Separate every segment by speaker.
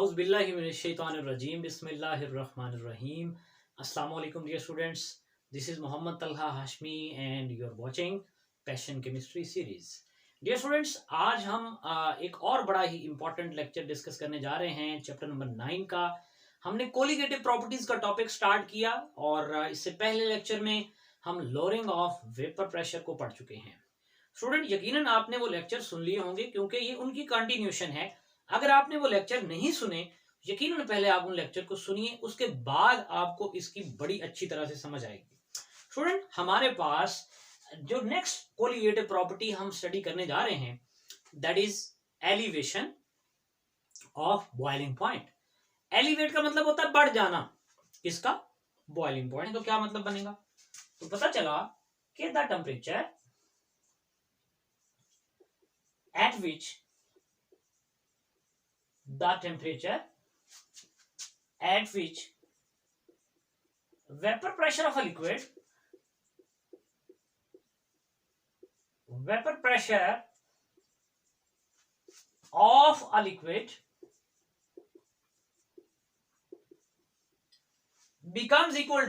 Speaker 1: औज़ुबिल्लाहिमिनश्शैतानिर्रजीम बिस्मिल्लाहिर्रहमानिर्रहीम। अस्सलाम वालेकुम dear students, this is Mohammed Talha Hashmi and you are watching passion chemistry series. Dear students, आज हम एक और बड़ा ही इंपॉर्टेंट लेक्चर डिस्कस करने जा रहे हैं, चैप्टर नंबर 9 का। हमने कोलिगेटिव प्रॉपर्टीज का टॉपिक स्टार्ट किया और इससे पहले लेक्चर में हम लोअरिंग ऑफ वेपर प्रेशर को पढ़ चुके हैं। स्टूडेंट, यकीनन आपने वो लेक्चर सुन लिए होंगे क्योंकि ये उनकी कंटिन्यूशन है। अगर आपने वो लेक्चर नहीं सुने, यकीनन पहले आप उन लेक्चर को सुनिए, उसके बाद आपको इसकी बड़ी अच्छी तरह से समझ आएगी। स्टूडेंट, हमारे पास जो नेक्स्ट कोलिगेटिव प्रॉपर्टी हम स्टडी करने जा रहे हैं, that is elevation of boiling point. Elevate का मतलब होता है बढ़ जाना, किसका? Boiling point. तो क्या मतलब बनेगा? तो पता चला कि the temperature at which vapor pressure of a liquid becomes equal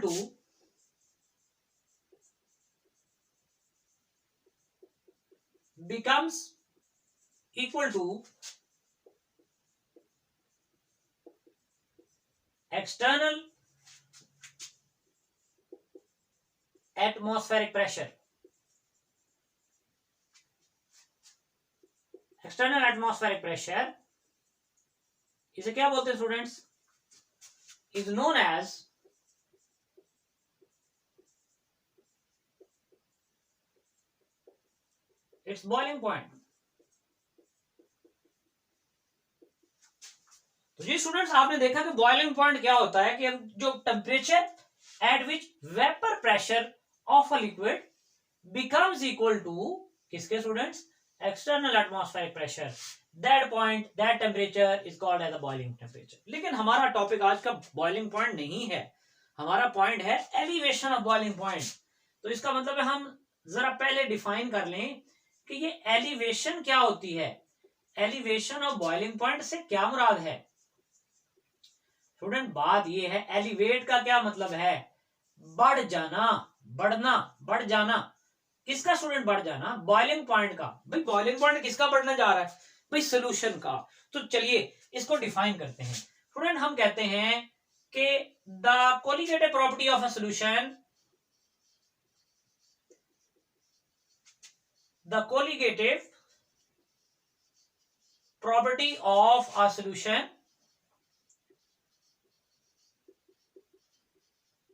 Speaker 1: to external atmospheric pressure. External atmospheric pressure, इसे क्या बोलते हैं students? Is known as its boiling point. तो जी स्टूडेंट्स, आपने देखा कि बॉइलिंग पॉइंट क्या होता है कि जो temperature at which vapour pressure of a liquid becomes equal to किसके students? External atmospheric pressure. That point, that temperature is called as a boiling temperature. लेकिन हमारा टॉपिक आज का बॉइलिंग पॉइंट नहीं है, हमारा पॉइंट है एलिवेशन ऑफ बॉइलिंग पॉइंट। तो इसका मतलब है हम जरा पहले डिफाइन कर लें कि ये एलिवेशन क्या होती है। एलिवेशन ऑफ बॉइलिंग पॉइंट से क्या मुराद है? स्टूडेंट, बात ये है, एलिवेट का क्या मतलब है? बढ़ जाना, बढ़ना, बढ़ जाना। किसका स्टूडेंट बढ़ जाना? बॉइलिंग पॉइंट का। भाई बॉइलिंग पॉइंट किसका बढ़ने जा रहा है? भाई सोल्यूशन का। तो चलिए इसको डिफाइन करते हैं। स्टूडेंट, हम कहते हैं कि the colligative property of a solution, the colligative property of a solution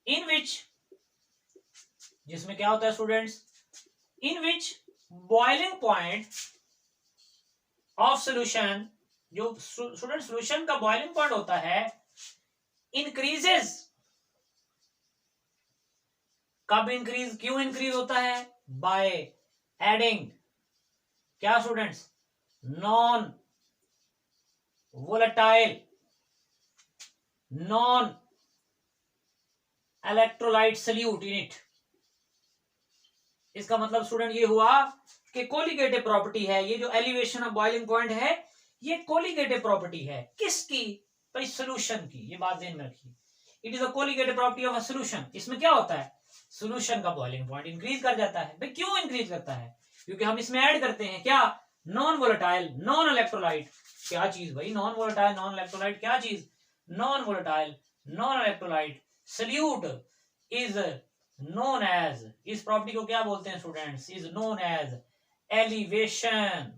Speaker 1: in which, जिसमें क्या होता है students? In which boiling point of solution, जो स्टूडेंट सोल्यूशन का बॉइलिंग पॉइंट होता है, इंक्रीजेस। कब इंक्रीज, क्यों इंक्रीज होता है? बाय एडिंग क्या students? Non volatile, non electrolyte solute in it. इसका मतलब स्टूडेंट ये हुआ कि कोलिगेटिव प्रॉपर्टी है, ये जो एलिवेशन ऑफ बॉइलिंग पॉइंट है, ये कोलिगेटिव प्रॉपर्टी है। किसकी? भाई सोल्यूशन की। ये बात ध्यान में रखिए, it is a colligative property of a solution. इसमें क्या होता है? सोल्यूशन का बॉइलिंग पॉइंट इंक्रीज कर जाता है। भाई क्यों इंक्रीज करता है? क्योंकि हम इसमें ऐड करते हैं क्या? Non volatile, non electrolyte. क्या चीज भाई? Non volatile, non electrolyte. क्या चीज? Non volatile, non electrolyte solute is known as, इस प्रॉपर्टी को क्या बोलते हैं students? Is known as elevation.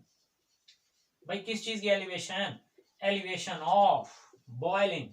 Speaker 1: भाई किस चीज की elevation? Elevation of boiling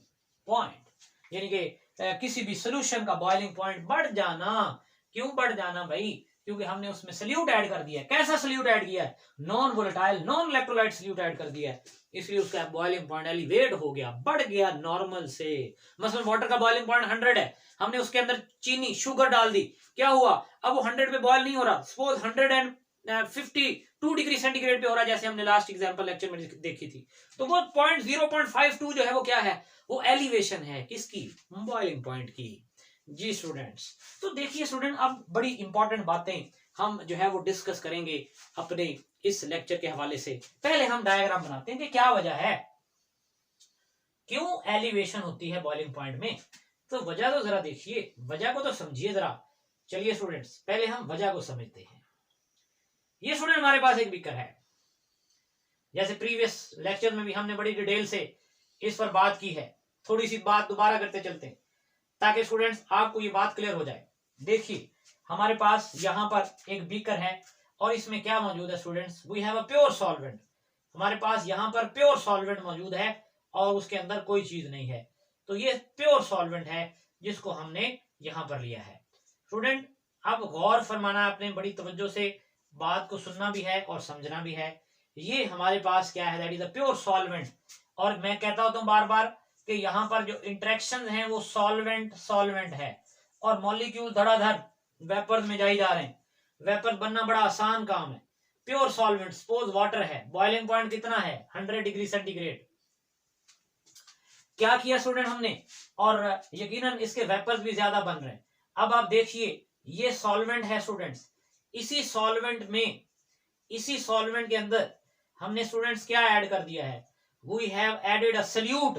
Speaker 1: point, यानी कि किसी भी सोल्यूशन का बॉइलिंग पॉइंट बढ़ जाना। क्यों बढ़ जाना भाई? क्योंकि हमने उसमें सल्यूट ऐड कर दिया है। कैसा सल्यूट ऐड किया है? Non volatile, non electrolyte solute add कर दिया है, इसलिए उसका बॉइलिंग पॉइंट एलिवेट हो गया, बढ़ गया नॉर्मल से। मसलन वाटर का बॉइलिंग पॉइंट 100 है, हमने उसके अंदर चीनी, शुगर डाल दी, क्या हुआ? अब वो 100 पे बॉयल नहीं हो रहा, सपोज 152 डिग्री सेंटीग्रेड पे हो रहा है, जैसे हमने लास्ट एग्जांपल लेक्चर में देखी थी। तो वो पॉइंट 0.52 जो है वो क्या है? वो एलिवेशन है। किसकी? बॉइलिंग पॉइंट की। जी स्टूडेंट्स, तो देखिए स्टूडेंट, अब बड़ी इंपॉर्टेंट बातें हम जो है वो डिस्कस करेंगे अपने इस लेक्चर के हवाले से। पहले हम डायग्राम बनाते हैं कि क्या वजह है। क्यों एलिवेशन होती है बॉइलिंग पॉइंट में, तो वजह तो जरा देखिए, वजह को तो समझिए जरा। चलिए स्टूडेंट्स, पहले हम वजह को समझते हैं। ये स्टूडेंट हमारे पास एक बीकर है, जैसे प्रीवियस लेक्चर में भी हमने बड़ी डिटेल से इस पर बात की है, थोड़ी सी बात दोबारा करते चलते हैं ताकि स्टूडेंट्स आपको ये बात क्लियर हो जाए। देखिए हमारे पास यहाँ पर एक बीकर है और इसमें क्या मौजूद है students, we have a pure solvent. हमारे पास यहाँ पर प्योर सॉल्वेंट मौजूद है और उसके अंदर कोई चीज नहीं है, तो ये प्योर सॉल्वेंट है जिसको हमने यहाँ पर लिया है। स्टूडेंट अब गौर फरमाना, आपने बड़ी तवज्जो से बात को सुनना भी है और समझना भी है। ये हमारे पास क्या है, that is a pure solvent. और मैं कहता होता हूँ बार बार कि यहाँ पर जो इंटरेक्शन है वो सॉल्वेंट सॉल्वेंट है और मॉलिक्यूल धड़ाधड़ वेपर में जाए जा रहे हैं। वेपर बनना बड़ा आसान काम है। प्योर सॉल्वेंट, सपोज वाटर है, बॉइलिंग पॉइंट कितना है 100 डिग्री सेंटीग्रेड। क्या किया स्टूडेंट हमने, और यकीनन इसके वेपर्स भी ज्यादा बन रहे हैं। अब आप देखिए ये सॉल्वेंट है स्टूडेंट्स, इसी सॉल्वेंट में, इसी सॉल्वेंट के अंदर हमने स्टूडेंट्स क्या ऐड कर दिया है, we have added a solute,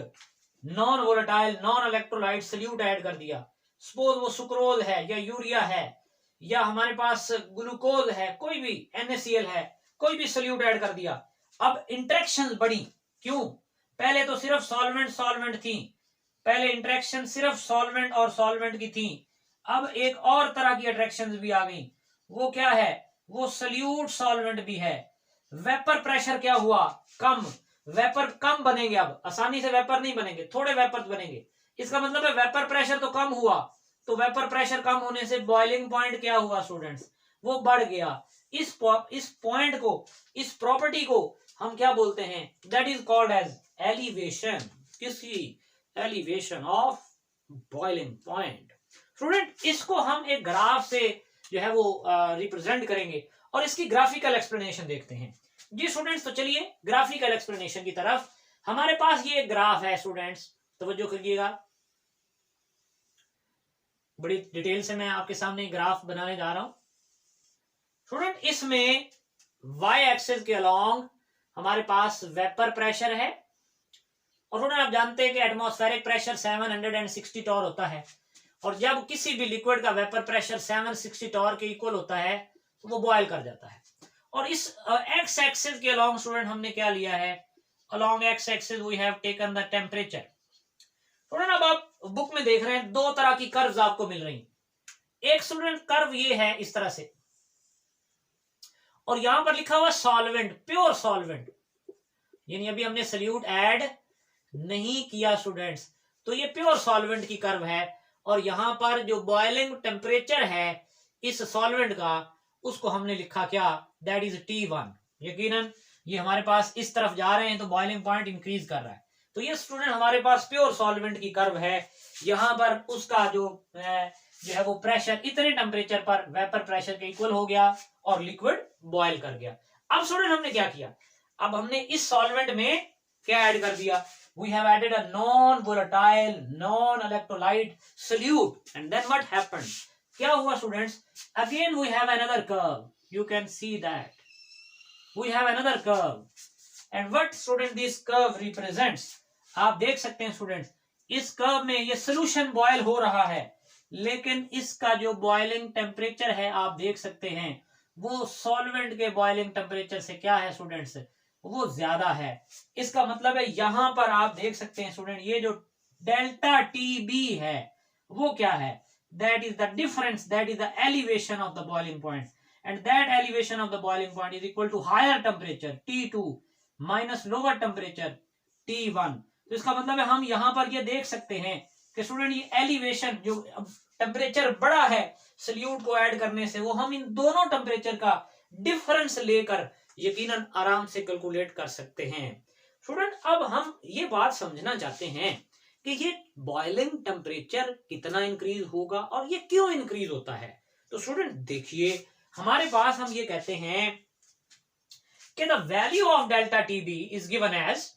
Speaker 1: non volatile non electrolyte solute add कर दिया। सपोज वो सुक्रोज है या यूरिया है या हमारे पास ग्लूकोज है, कोई भी NaCl है, कोई भी सल्यूट ऐड कर दिया। अब इंटरेक्शंस बढ़ी, क्यों, पहले तो सिर्फ सॉल्वेंट सॉल्वेंट थी, पहले इंटरेक्शन सिर्फ सॉल्वेंट और सॉल्वेंट की थी। अब एक और तरह की अट्रैक्शन भी आ गई, वो क्या है, वो सल्यूट सॉल्वेंट भी है। वेपर प्रेशर क्या हुआ, कम, वेपर कम बनेंगे, अब आसानी से वेपर नहीं बनेंगे, थोड़े वेपर बनेंगे। इसका मतलब है वेपर प्रेशर तो कम हुआ, तो वेपर प्रेशर कम होने से बॉइलिंग पॉइंट क्या हुआ स्टूडेंट्स, वो बढ़ गया। इस पॉइंट को, इस प्रॉपर्टी को हम क्या बोलते हैं, that is called as elevation. किसकी, elevation of boiling point. Student इसको हम एक ग्राफ से जो है वो रिप्रेजेंट करेंगे और इसकी ग्राफिकल एक्सप्लेनेशन देखते हैं। जी स्टूडेंट्स, तो चलिए ग्राफिकल एक्सप्लेनेशन की तरफ। हमारे पास ये एक ग्राफ है स्टूडेंट्स, तवज्जो करिएगा, बड़ी डिटेल से मैं आपके सामने ग्राफ बनाने जा रहा हूं। स्टूडेंट इसमें y एक्सिस के अलोंग हमारे पास वेपर प्रेशर है और स्टूडेंट आप जानते हैं कि एटमॉस्फेरिक प्रेशर 760 टॉर होता है और जब किसी भी लिक्विड का वेपर प्रेशर 760 टॉर के इक्वल होता है तो वो बॉयल कर जाता है। और इस एक्स एक्सिस के अलोंग स्टूडेंट हमने क्या लिया है, along X axis we have taken the temperature. Student अब आप बुक में देख रहे हैं दो तरह की कर्व्स आपको मिल रही। एक स्टूडेंट कर्व ये है इस तरह से और यहां पर लिखा हुआ सॉल्वेंट, प्योर सॉल्वेंट, यानी अभी हमने सल्यूट ऐड नहीं किया स्टूडेंट्स, तो ये प्योर सॉल्वेंट की कर्व है। और यहां पर जो बॉइलिंग टेम्परेचर है इस सॉल्वेंट का, उसको हमने लिखा क्या, दैट इज T1। यकीनन ये हमारे पास इस तरफ जा रहे हैं तो बॉइलिंग पॉइंट इंक्रीज कर रहा है। तो ये स्टूडेंट हमारे पास प्योर सॉल्वेंट की कर्व है। यहां पर उसका जो है वो प्रेशर इतने टेम्परेचर पर वेपर प्रेशर के इक्वल हो गया और लिक्विड बॉयल कर गया। अब स्टूडेंट हमने क्या किया, अब हमने इस सॉल्वेंट में क्या ऐड कर दिया, we have added a non-volatile, non-electrolyte solute, and then what happened? क्या हुआ students? Again we have another curve. You can see that. We have another curve. And what student this curve represents? आप देख सकते हैं students, इस curve में ये solution boil हो रहा है, लेकिन इसका जो boiling temperature है आप देख सकते हैं वो solvent के boiling temperature से क्या है students, वो ज्यादा है। इसका मतलब है यहां पर आप देख सकते हैं स्टूडेंट, ये जो डेल्टा TB है वो क्या है, that is the difference, that is the elevation of the boiling point, and that elevation of the boiling point is equal to higher temperature T2 minus lower temperature T1। तो इसका मतलब है हम यहां पर ये देख सकते हैं कि स्टूडेंट ये एलिवेशन जो टेम्परेचर बड़ा है सल्यूट को ऐड करने से, वो हम इन दोनों टेम्परेचर का डिफरेंस लेकर यकीनन आराम से कैलकुलेट कर सकते हैं। स्टूडेंट अब हम ये बात समझना चाहते हैं कि ये बॉइलिंग टेम्परेचर कितना इंक्रीज होगा और ये क्यों इंक्रीज होता है। तो स्टूडेंट देखिए हमारे पास हम ये कहते हैं कि the value of delta TB is given as,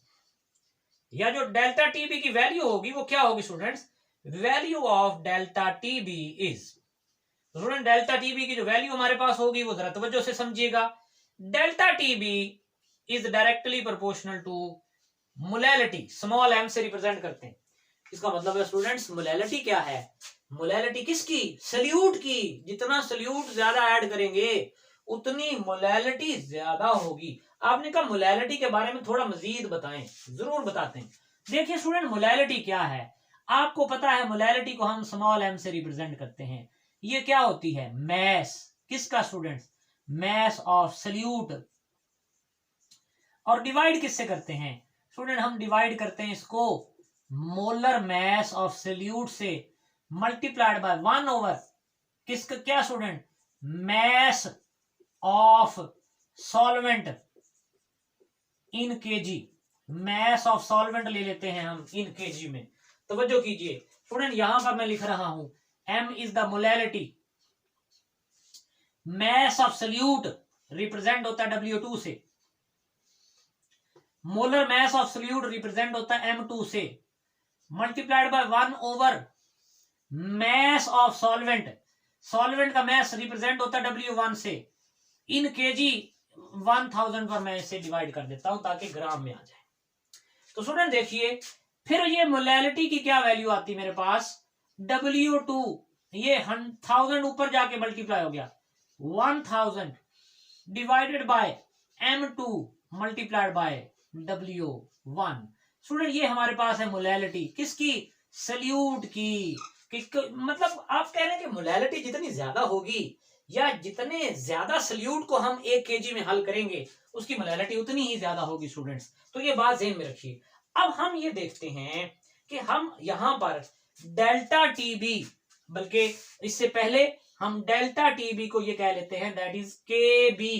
Speaker 1: या जो डेल्टा TB की वैल्यू होगी वो क्या होगी students, value of delta TB is, student delta TB की जो वैल्यू हमारे पास होगी वो जरा तवज्जो से समझिएगा। Delta TB is directly proportional to molality small m से रिप्रेजेंट करते हैं। इसका मतलब है स्टूडेंट्स मोलैलिटी क्या है? मोलैलिटी किसकी? सल्यूट की। जितना सल्यूट ज्यादा ऐड करेंगे उतनी मोलैलिटी ज्यादा होगी। आपने कहा मोलैलिटी के बारे में थोड़ा मजीद बताएं, जरूर बताते हैं। देखिए स्टूडेंट मोलैलिटी क्या है, आपको पता है मोलैलिटी को हम स्मॉल m से रिप्रेजेंट करते हैं। ये क्या होती है? मैस किसका स्टूडेंट्स? Mass of solute. और डिवाइड किससे करते हैं स्टूडेंट? हम डिवाइड करते हैं इसको मोलर मैस ऑफ सल्यूट से मल्टीप्लाइड बाय 1 ओवर किसका क्या student? Mass of solvent in KG. Mass of solvent ले लेते हैं हम इन केजी में। तवज्जो कीजिए स्टूडेंट, यहां पर मैं लिख रहा हूं m is the molality, mass of solute represent होता है W2 से, molar mass of solute represent होता है M2 से, multiplied by 1 over mass of solvent, solvent का मैस रिप्रेजेंट होता है W1 से, इन केजी 1000 पर मैं इसे डिवाइड कर देता हूं ताकि ग्राम में आ जाए। तो स्टूडेंट देखिए फिर ये मोलैलिटी की क्या वैल्यू आती है मेरे पास? W2 ये 1000 ऊपर जाके मल्टीप्लाई हो गया 1000 divided by M2 multiplied by W1। Student ये हमारे पास है मोलैलिटी किसकी? सल्यूट की। मतलब आप कह रहे हैं कि मोलैलिटी जितनी ज्यादा होगी या जितने ज्यादा सल्यूट को हम 1 kg में हल करेंगे उसकी मोलैलिटी उतनी ही ज्यादा होगी स्टूडेंट्स। तो ये बात ध्यान में रखिए। अब हम ये देखते हैं कि हम यहां पर डेल्टा टीबी, बल्कि इससे पहले हम डेल्टा टीबी को ये कह लेते हैं दैट इज के बी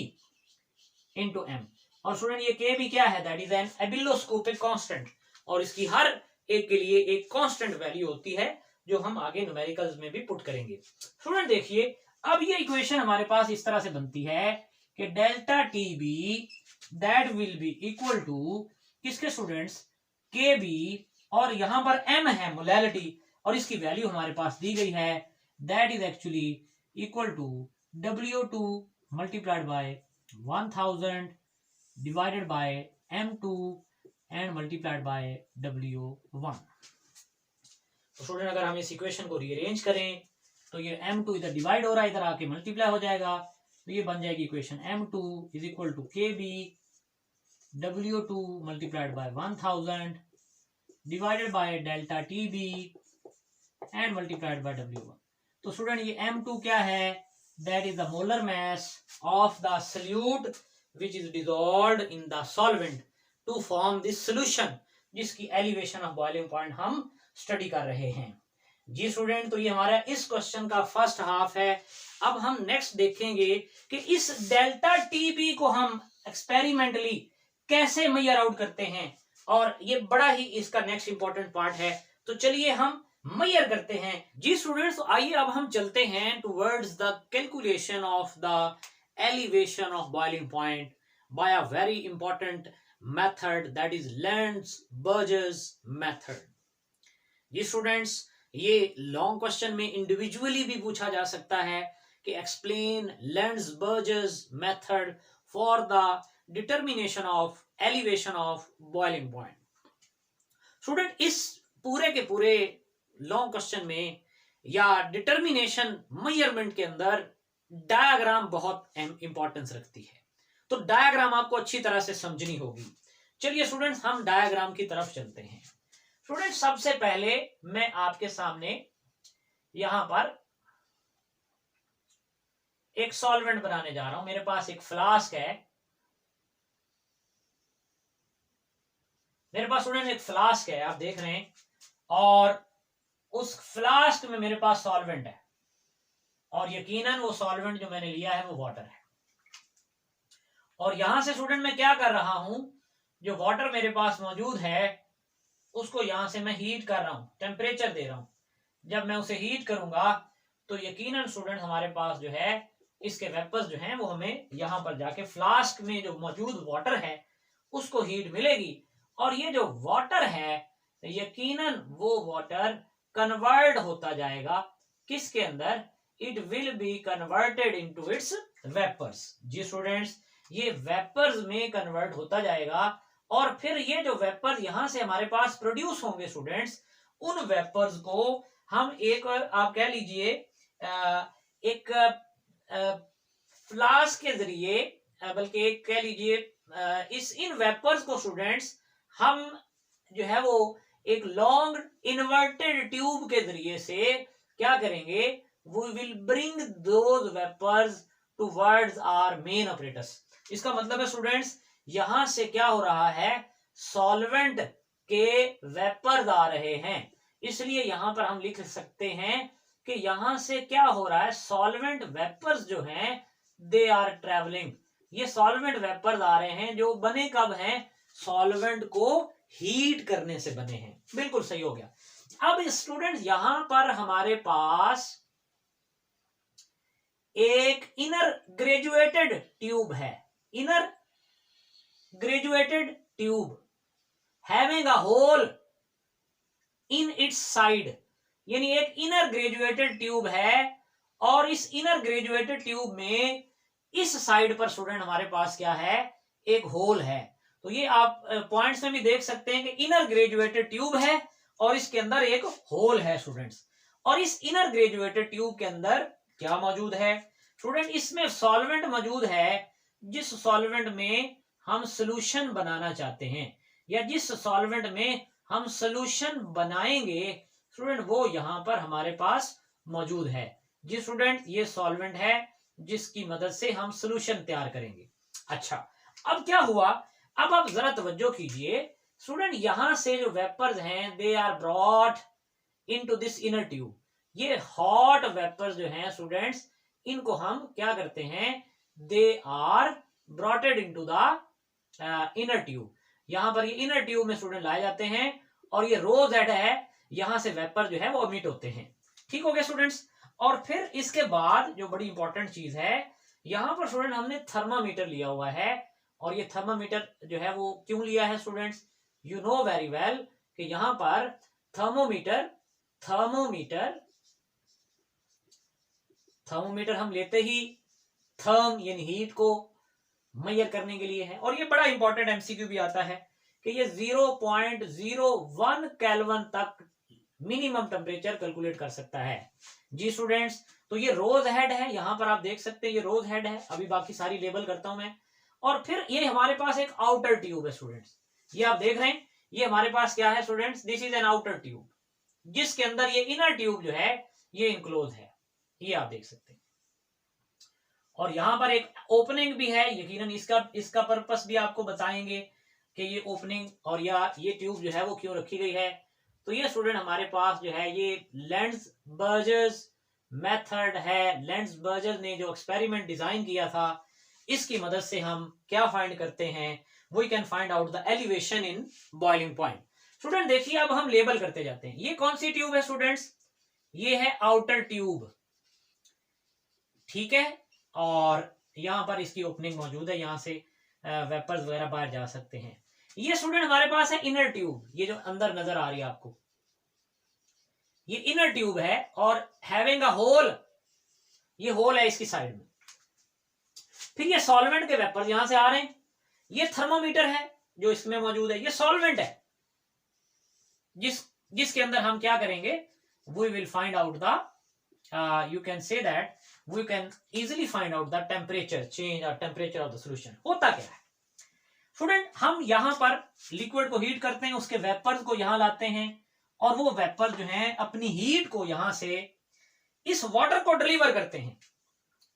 Speaker 1: इंटू एम। और स्टूडेंट ये के बी क्या है? दैट इज एन एबिलोस्कोपिक कांस्टेंट, और इसकी हर एक के लिए एक कांस्टेंट वैल्यू होती है जो हम आगे न्यूमेरिकल्स में भी पुट करेंगे। स्टूडेंट देखिए अब ये इक्वेशन हमारे पास इस तरह से बनती है कि delta TB that will be equal to किसके स्टूडेंट्स? के बी, और यहां पर एम है मोलैलिटी और इसकी वैल्यू हमारे पास दी गई है that is actually equal to W2 multiplied by 1000 divided by M2 and multiplied by W1। तो स्टूडेंट अगर हम इस इक्वेशन को रीअरेंज करें तो ये M2 इधर डिवाइड हो रहा है, इधर आके मल्टीप्लाई हो जाएगा, तो ये बन जाएगी equation M2 is equal to KB W2 multiplied by 1000 divided by delta TB and multiplied by W1। तो स्टूडेंट ये M2 क्या है? That is the molar mass of the solute which is dissolved in the solvent to form this solution, जिसकी elevation of boiling point हम study कर रहे हैं। जी student, तो ये हमारा इस क्वेश्चन का फर्स्ट हाफ है। अब हम नेक्स्ट देखेंगे कि इस डेल्टा टीबी को हम एक्सपेरिमेंटली कैसे मेजर आउट करते हैं, और ये बड़ा ही इसका नेक्स्ट इंपॉर्टेंट पार्ट है। तो चलिए हम मेजर करते हैं। जी स्टूडेंट्स, तो आइए अब हम चलते हैं towards the calculation of the elevation of boiling point by a very important method that is Landsberger's method. जी स्टूडेंट्स, ये लॉन्ग क्वेश्चन में इंडिविजुअली भी पूछा जा सकता है कि explain Landsberger's method for the determination of elevation of boiling point. Student इस पूरे के पूरे लॉन्ग क्वेश्चन में या डिटर्मिनेशन मेजरमेंट के अंदर डायग्राम बहुत इंपॉर्टेंस रखती है, तो डायग्राम आपको अच्छी तरह से समझनी होगी। चलिए स्टूडेंट्स हम डायग्राम की तरफ चलते हैं। स्टूडेंट सबसे पहले मैं आपके सामने यहां पर एक सॉल्वेंट बनाने जा रहा हूं। मेरे पास एक फ्लास्क है, मेरे पास स्टूडेंट एक फ्लास्क है, आप देख रहे हैं, और उस फ्लास्क में मेरे पास सॉल्वेंट है, और यकीनन वो सॉल्वेंट जो मैंने लिया है वो वाटर है। और यहां से स्टूडेंट मैं क्या कर रहा हूं, जो वाटर मेरे पास मौजूद है उसको यहां से मैं हीट कर रहा हूं, टेम्परेचर दे रहा हूं। जब मैं उसे हीट करूंगा तो यकीनन स्टूडेंट हमारे पास जो है इसके वेपर्स जो हैं वो हमें यहां पर जाके फ्लास्क में जो मौजूद वाटर है उसको हीट मिलेगी, और ये जो वाटर है यकीनन वो वाटर कन्वर्ट होता जाएगा किसके अंदर? It will be converted into its vapours. जी स्टूडेंट्स, ये वेपर्स में कन्वर्ट होता जाएगा और फिर ये जो वेपर्स यहां से हमारे पास प्रोड्यूस होंगे स्टूडेंट्स, उन वेपर्स को हम एक, आप कह लीजिए एक फ्लास्क के जरिए, बल्कि एक कह लीजिए इन वेपर्स को स्टूडेंट्स हम जो है वो एक लॉन्ग इन्वर्टेड ट्यूब के जरिए से क्या करेंगे, we will bring those vapours towards our main operators. इसका मतलब है स्टूडेंट्स, यहां से क्या हो रहा है, सॉल्वेंट के वेपर्स आ रहे हैं, इसलिए यहां पर हम लिख सकते हैं कि यहां से क्या हो रहा है, सॉल्वेंट वेपर्स जो हैं दे आर ट्रेवलिंग। ये सॉल्वेंट वेपर्स आ रहे हैं जो बने कब हैं, सॉल्वेंट को हीट करने से बने हैं। बिल्कुल सही हो गया। अब स्टूडेंट्स यहां पर हमारे पास एक इनर ग्रेजुएटेड ट्यूब है, inner graduated tube having a hole in its side, यानी एक इनर ग्रेजुएटेड ट्यूब है और इस इनर ग्रेजुएटेड ट्यूब में इस साइड पर स्टूडेंट हमारे पास क्या है, एक होल है। तो ये आप पॉइंट्स में भी देख सकते हैं कि इनर ग्रेजुएटेड ट्यूब है और इसके अंदर एक होल है स्टूडेंट्स। और इस इनर ग्रेजुएटेड ट्यूब के अंदर क्या मौजूद है स्टूडेंट, इसमें सॉल्वेंट मौजूद है, जिस सॉल्वेंट में हम सोल्यूशन बनाना चाहते हैं या जिस सॉल्वेंट में हम सोल्यूशन बनाएंगे स्टूडेंट, वो यहां पर हमारे पास मौजूद है। जी स्टूडेंट, ये सॉल्वेंट है जिसकी मदद से हम सोल्यूशन तैयार करेंगे। अच्छा, अब क्या हुआ, अब आप जरा तवज्जो कीजिए स्टूडेंट, यहां से जो वेपर्स हैं they are brought into this inner tube. ये हॉट वेपर्स जो हैं स्टूडेंट्स, इनको हम क्या करते हैं, they are broughted into the inner tube. यहां पर ये इनर ट्यूब में स्टूडेंट लाए जाते हैं और ये रोज हेड है, यहां से वेपर जो है वो एमिट होते हैं। ठीक हो गया स्टूडेंट्स। और फिर इसके बाद जो बड़ी इंपॉर्टेंट चीज है, यहां पर स्टूडेंट हमने थर्मामीटर लिया हुआ है। और ये थर्मामीटर जो है वो क्यों लिया है students, you know very well कि यहां पर थर्मोमीटर हम लेते ही थर्म यानी हीट को मेजर करने के लिए है। और ये बड़ा इंपॉर्टेंट एमसीक्यू भी आता है कि ये 0.01 केल्विन तक मिनिमम टेम्परेचर कैलकुलेट कर सकता है। जी स्टूडेंट्स, तो ये रोज हेड है, यहां पर आप देख सकते हैं ये रोज हेड है। अभी बाकी सारी लेबल करता हूं मैं। और फिर ये हमारे पास एक आउटर ट्यूब है स्टूडेंट्स, ये आप देख रहे हैं, ये हमारे पास क्या है students, this is an outer tube, जिसके अंदर ये इनर ट्यूब जो है ये इनक्लोज है, ये आप देख सकते हैं। और यहां पर एक ओपनिंग भी है, यकीनन इसका पर्पस भी आपको बताएंगे कि ये ओपनिंग और ये ट्यूब जो है वो क्यों रखी गई है। तो ये स्टूडेंट हमारे पास जो है ये लेंड्सबर्जर्स मेथड है। लेंड्सबर्जर ने जो एक्सपेरिमेंट डिजाइन किया था, इसकी मदद से हम क्या फाइंड करते हैं, we can find out the elevation in boiling point. Student देखिए, अब हम लेबल करते जाते हैं। ये कौन सी ट्यूब है स्टूडेंट्स, ये है आउटर ट्यूब, ठीक है। और यहां पर इसकी ओपनिंग मौजूद है, यहां से वेपर्स वगैरह बाहर जा सकते हैं। ये स्टूडेंट हमारे पास है इनर ट्यूब, ये जो अंदर नजर आ रही है आपको, ये इनर ट्यूब है और हैविंग अ होल, ये होल है इसकी साइड में। फिर ये सॉल्वेंट के वेपर्स यहां से आ रहे हैं। ये थर्मोमीटर है जो इसमें मौजूद है, ये सॉल्वेंट है जिसके अंदर हम क्या करेंगे, we will find out the you can say that we can easily find out the temperature change और टेम्परेचर ऑफ द सोल्यूशन। होता क्या है स्टूडेंट, हम यहां पर लिक्विड को हीट करते हैं, उसके वेपर्स को यहां लाते हैं और वो वेपर जो हैं अपनी हीट को यहां से इस वाटर को डिलीवर करते हैं।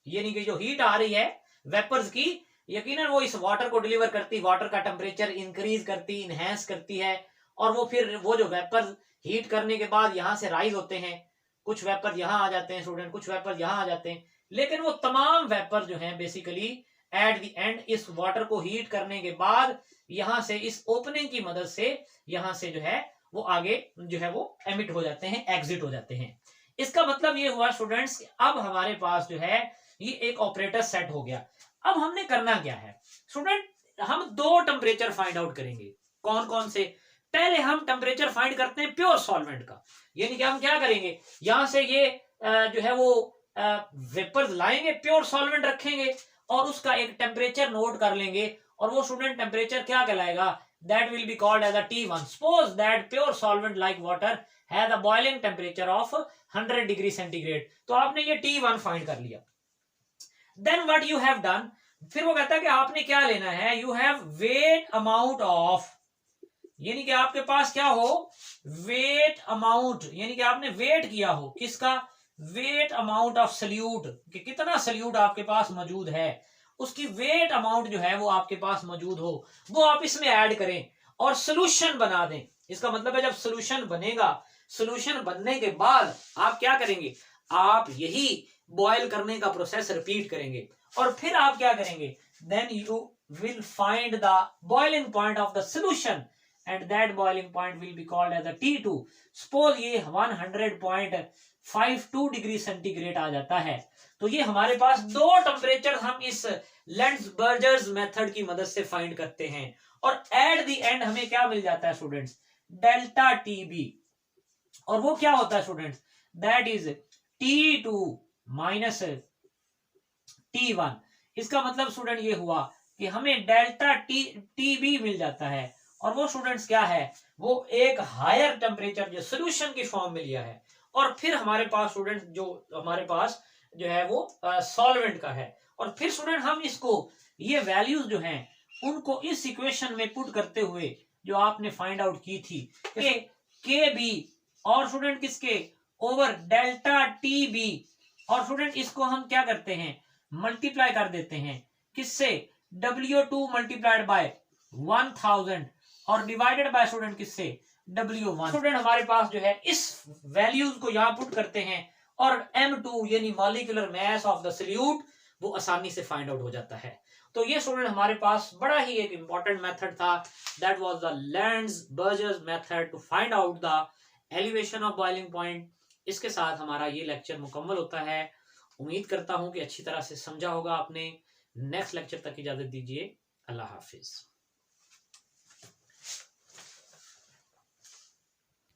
Speaker 1: यानी कि जो हीट आ रही है वेपर्स की, यकीनन वो इस वाटर को डिलीवर करती, वाटर का टेम्परेचर इंक्रीज करती, इनहेंस करती है। और वो फिर वो जो वेपर हीट करने के बाद यहां से राइज होते हैं, कुछ वेपर यहां आ जाते हैं स्टूडेंट, कुछ वेपर यहां आ जाते हैं, लेकिन वो तमाम वेपर जो हैं बेसिकली एट द एंड इस वाटर को हीट करने के बाद यहां से इस ओपनिंग की मदद से यहां से जो है वो आगे जो है वो एमिट हो जाते हैं, एग्जिट हो जाते हैं। इसका मतलब ये हुआ स्टूडेंट्स कि अब हमारे पास जो है ये एक ऑपरेटर सेट हो गया। अब हमने करना क्या है स्टूडेंट, हम दो टेम्परेचर फाइंड आउट करेंगे। कौन कौन से, पहले हम टेम्परेचर फाइंड करते हैं प्योर सॉल्वेंट का। यानी कि हम क्या करेंगे, यहां से ये जो है वो वेपर्स लाएंगे, प्योर सॉल्वेंट रखेंगे और उसका एक टेम्परेचर नोट कर लेंगे। और वो स्टूडेंट टेम्परेचर क्या कहलाएगा, that will be called as a T1. Suppose that pure solvent like water has a boiling temperature of 100 degree centigrade, तो आपने ये T1 फाइंड कर लिया. Then what you have done, फिर वो कहता है कि आपने क्या लेना है, you have weight amount of, यानी कि आपके पास क्या हो, वेट अमाउंट, यानी कि आपने वेट किया हो किसका, वेट अमाउंट ऑफ सल्यूट, कि कितना सल्यूट आपके पास मौजूद है, उसकी वेट अमाउंट जो है वो आपके पास मौजूद हो, वो आप इसमें ऐड करें और सोल्यूशन बना दें. इसका मतलब है जब सोल्यूशन बनेगा, सोल्यूशन बनने के बाद आप क्या करेंगे, आप यही बॉयल करने का प्रोसेस रिपीट करेंगे और फिर आप क्या करेंगे, then you will find the boiling point of the solution and that boiling point will be called as a T2. Suppose ये 100.52 डिग्री सेंटीग्रेड आ जाता है, तो ये हमारे पास दो टेम्परेचर हम इस लेंड्सबर्जर्स मेथड की मदद से फाइंड करते हैं और एट द एंड हमें क्या मिल जाता है स्टूडेंट्स, डेल्टा टीबी. और वो क्या होता है students, that is T2 minus T1. इसका मतलब स्टूडेंट ये हुआ कि हमें डेल्टा टीबी मिल जाता है और वो स्टूडेंट्स क्या है, वो एक हायर टेम्परेचर जो सोल्यूशन की फॉर्म में लिया है. और फिर हमारे पास स्टूडेंट्स जो हमारे पास जो है वो सॉल्वेंट का है, और फिर स्टूडेंट हम इसको ये वैल्यूज जो हैं उनको इस इक्वेशन में पुट करते हुए जो आपने फाइंड आउट की थी के बी और स्टूडेंट किसके ओवर डेल्टा टी बी, और स्टूडेंट इसको हम क्या करते हैं, मल्टीप्लाई कर देते हैं किससे, W2 मल्टीप्लाइड बाय 1000 और डिवाइडेड बाय स्टूडेंट किससे, W1. स्टूडेंट हमारे पास जो है इस वैल्यूज को यहाँ पुट करते हैं और M2 यानी molecular mass of the solute वो आसानी से फाइंड आउट हो जाता है. तो ये स्टूडेंट हमारे पास बड़ा ही एक इंपॉर्टेंट मेथड था, that was the Landsberger's method to find out the elevation of boiling point. इसके साथ हमारा ये लेक्चर मुकम्मल होता है. उम्मीद करता हूं कि अच्छी तरह से समझा होगा आपने. नेक्स्ट लेक्चर तक इजाजत दीजिए. अल्लाह हाफिज.